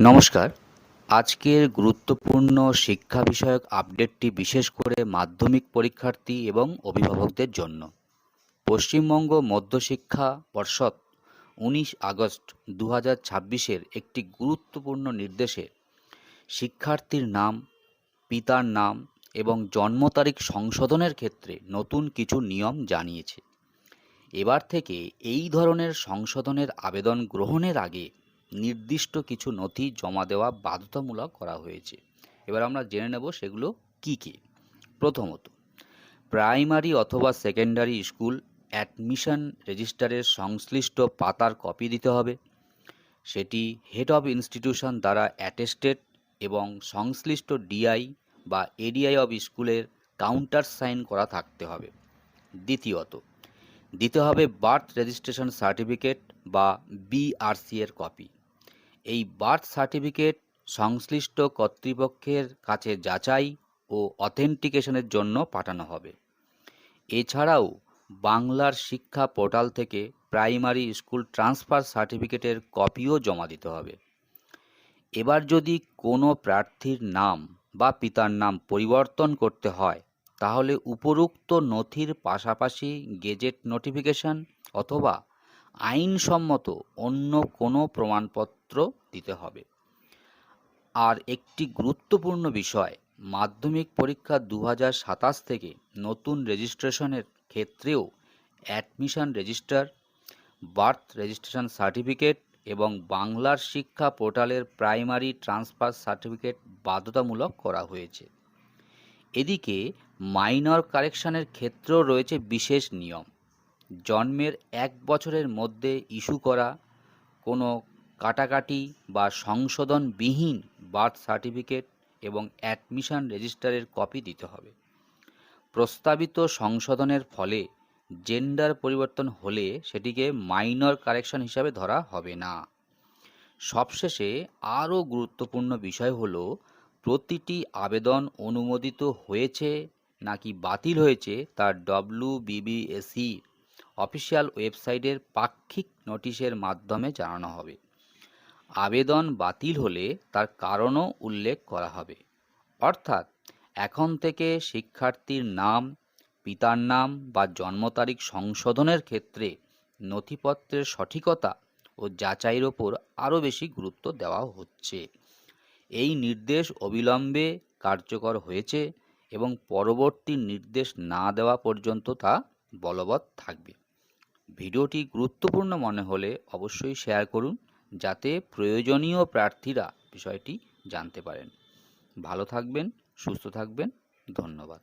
নমস্কার। আজকের গুরুত্বপূর্ণ শিক্ষা বিষয়ক আপডেটটি বিশেষ করে মাধ্যমিক পরীক্ষার্থী এবং অভিভাবকদের জন্য। পশ্চিমবঙ্গ মধ্যশিক্ষা পর্ষদ 19 আগস্ট 2026-এর একটি গুরুত্বপূর্ণ নির্দেশে শিক্ষার্থীর নাম, পিতার নাম এবং জন্ম তারিখ সংশোধনের ক্ষেত্রে নতুন কিছু নিয়ম জানিয়েছে। এবার থেকে এই ধরনের সংশোধনের আবেদন গ্রহণের আগে নির্দিষ্ট কিছু নথি জমা দেওয়া বাধ্যতামূলক করা হয়েছে। এবার আমরা জেনে নেব সেগুলো কি কি। প্রথমত, প্রাইমারি অথবা সেকেন্ডারি স্কুল অ্যাডমিশন রেজিস্টারের সংশ্লিষ্ট পাতার কপি দিতে হবে। সেটি হেড অফ ইনস্টিটিউশন দ্বারা অ্যাটেস্টেড এবং সংশ্লিষ্ট ডিআই বা এডিআই অফ স্কুলের কাউন্টার সাইন করা থাকতে হবে। দ্বিতীয়ত, দিতে হবে বার্থ রেজিস্ট্রেশন সার্টিফিকেট বা বিআরসি এর কপি। এই বার্থ সার্টিফিকেট সংশ্লিষ্ট কর্তৃপক্ষের কাছে যাচাই ও অথেন্টিকেশনের জন্য পাঠানো হবে। এছাড়াও বাংলার শিক্ষা পোর্টাল থেকে প্রাইমারি স্কুল ট্রান্সফার সার্টিফিকেটের কপিও জমা দিতে হবে। এবার যদি কোনো প্রার্থীর নাম বা পিতার নাম পরিবর্তন করতে হয়, তাহলে উপরোক্ত নথির পাশাপাশি গেজেট নোটিফিকেশন অথবা আইনসম্মত অন্য কোনো প্রমাণপত্র দিতে হবে। আর একটি গুরুত্বপূর্ণ বিষয়, মাধ্যমিক পরীক্ষা 2027 থেকে নতুন রেজিস্ট্রেশনের ক্ষেত্রেও admission register, birth registration certificate এবং বাংলার শিক্ষা পোর্টালের প্রাইমারি ট্রান্সফার সার্টিফিকেট বাধ্যতামূলক করা হয়েছে। এদিকে মাইনর কারেকশনের ক্ষেত্রেও রয়েছে বিশেষ নিয়ম। জন্মের 1 বছরের মধ্যে ইস্যু করা কোনো কাটাকাটি বা সংশোধনবিহীন বার্থ সার্টিফিকেট এবং অ্যাডমিশন রেজিস্টারের কপি দিতে হবে। প্রস্তাবিত সংশোধনের ফলে জেন্ডার পরিবর্তন হলে সেটিকে মাইনর কারেকশন হিসাবে ধরা হবে না। সবশেষে আরও গুরুত্বপূর্ণ বিষয় হলো, প্রতিটি আবেদন অনুমোদিত হয়েছে নাকি বাতিল হয়েছে তার WBBSE অফিসিয়াল ওয়েবসাইটের পাক্ষিক নোটিশের মাধ্যমে জানানো হবে। আবেদন বাতিল হলে তার কারণও উল্লেখ করা হবে। অর্থাৎ এখন থেকে শিক্ষার্থীর নাম, পিতার নাম বা জন্ম তারিখ সংশোধনের ক্ষেত্রে নথিপত্রের সঠিকতা ও যাচাইয়ের ওপর আরও বেশি গুরুত্ব দেওয়া হচ্ছে। এই নির্দেশ অবিলম্বে কার্যকর হয়েছে এবং পরবর্তী নির্দেশ না দেওয়া পর্যন্ত তা বলবৎ থাকবে। ভিডিওটি গুরুত্বপূর্ণ মনে হলে অবশ্যই শেয়ার করুন, যাতে প্রয়োজনীয় প্রার্থীরা বিষয়টি জানতে পারেন। ভালো থাকবেন, সুস্থ থাকবেন। ধন্যবাদ।